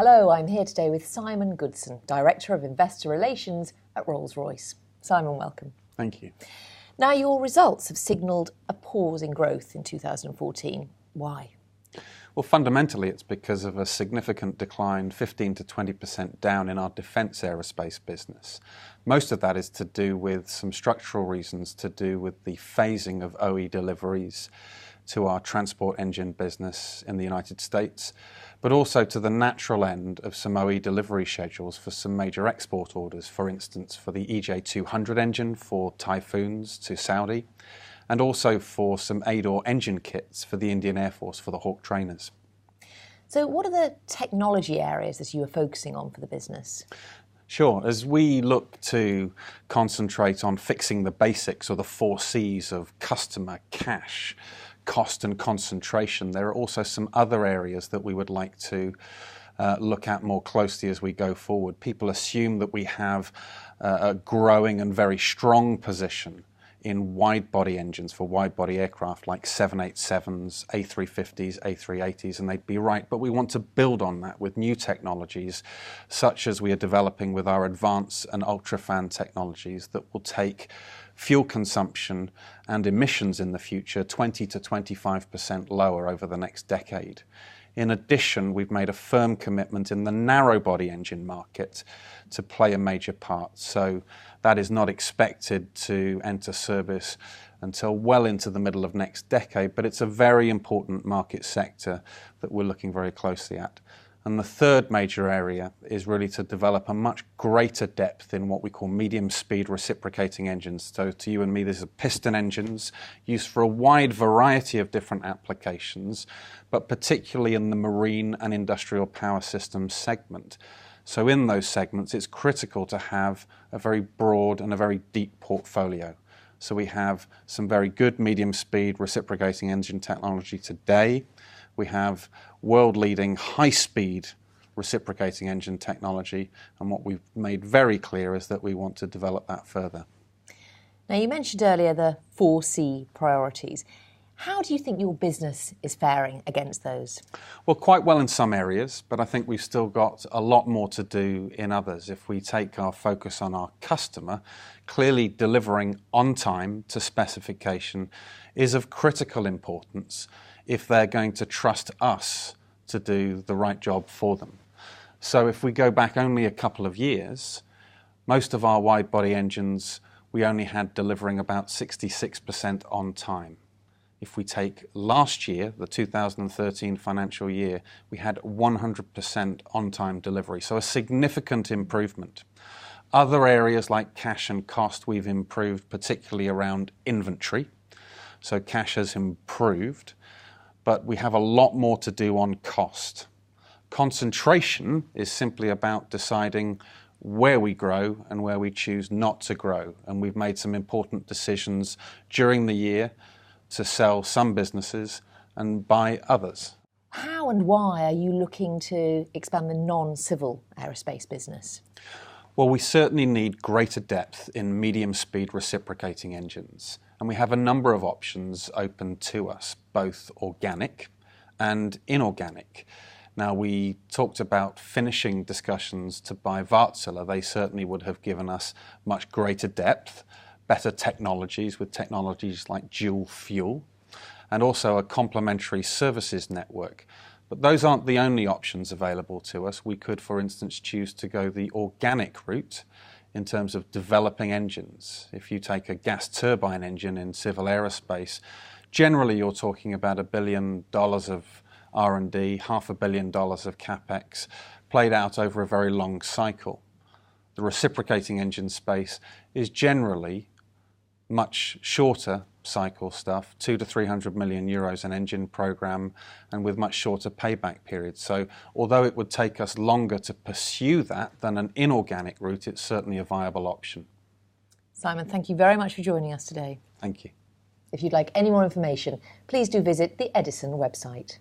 Hello, I'm here today with Simon Goodson, Director of Investor Relations at Rolls-Royce. Simon, welcome. Thank you. Now, your results have signalled a pause in growth in 2014. Why? Well, fundamentally, it's because of a significant decline, 15 to 20% down in our defence aerospace business. Most of that is to do with some structural reasons to do with the phasing of OE deliveries to our transport engine business in the United States, but also to the natural end of some OE delivery schedules for some major export orders, for instance, for the EJ200 engine for Typhoons to Saudi, and also for some ADOR engine kits for the Indian Air Force for the Hawk trainers. So what are the technology areas that you are focusing on for the business? Sure. As we look to concentrate on fixing the basics, or the 4 C's of customer, cash, cost and concentration, there are also some other areas that we would like to look at more closely as we go forward. People assume that we have a growing and very strong position in wide-body engines for wide-body aircraft like 787s, A350s, A380s, and they'd be right. But we want to build on that with new technologies, such as we are developing with our advanced and ultrafan technologies that will take fuel consumption and emissions in the future 20 to 25% lower over the next decade. In addition, we've made a firm commitment in the narrow-body engine market to play a major part. So that is not expected to enter service until well into the middle of next decade, but it's a very important market sector that we're looking very closely at. And the third major area is really to develop a much greater depth in what we call medium-speed reciprocating engines. So to you and me, these are piston engines used for a wide variety of different applications, but particularly in the marine and industrial power systems segment. So in those segments, it's critical to have a very broad and a very deep portfolio. So we have some very good medium-speed reciprocating engine technology today. We have world-leading high-speed reciprocating engine technology, and what we've made very clear is that we want to develop that further. Now, you mentioned earlier the 4C priorities. How do you think your business is faring against those? Well, quite well in some areas, but I think we've still got a lot more to do in others. If we take our focus on our customer, clearly delivering on time to specification is of critical importance if they're going to trust us to do the right job for them. So if we go back only a couple of years, most of our wide-body engines, we only had delivering about 66% on time. If we take last year, the 2013 financial year, we had 100% on-time delivery, so a significant improvement. Other areas like cash and cost, we've improved, particularly around inventory. So cash has improved, but we have a lot more to do on cost. Concentration is simply about deciding where we grow and where we choose not to grow. And we've made some important decisions during the year to sell some businesses and buy others. How and why are you looking to expand the non-civil aerospace business? Well, we certainly need greater depth in medium-speed reciprocating engines. And we have a number of options open to us, both organic and inorganic. Now, we talked about finishing discussions to buy Wärtsilä. They certainly would have given us much greater depth, better technologies with technologies like dual fuel, and also a complementary services network. But those aren't the only options available to us. We could, for instance, choose to go the organic route in terms of developing engines. If you take a gas turbine engine in civil aerospace, generally you're talking about $1 billion of R&D, $500 million of CapEx, played out over a very long cycle. The reciprocating engine space is generally much shorter cycle stuff, 200 to 300 million euros an engine program, and with much shorter payback periods. So although it would take us longer to pursue that than an inorganic route, it's certainly a viable option. Simon, thank you very much for joining us today. Thank you. If you'd like any more information, please do visit the Edison website.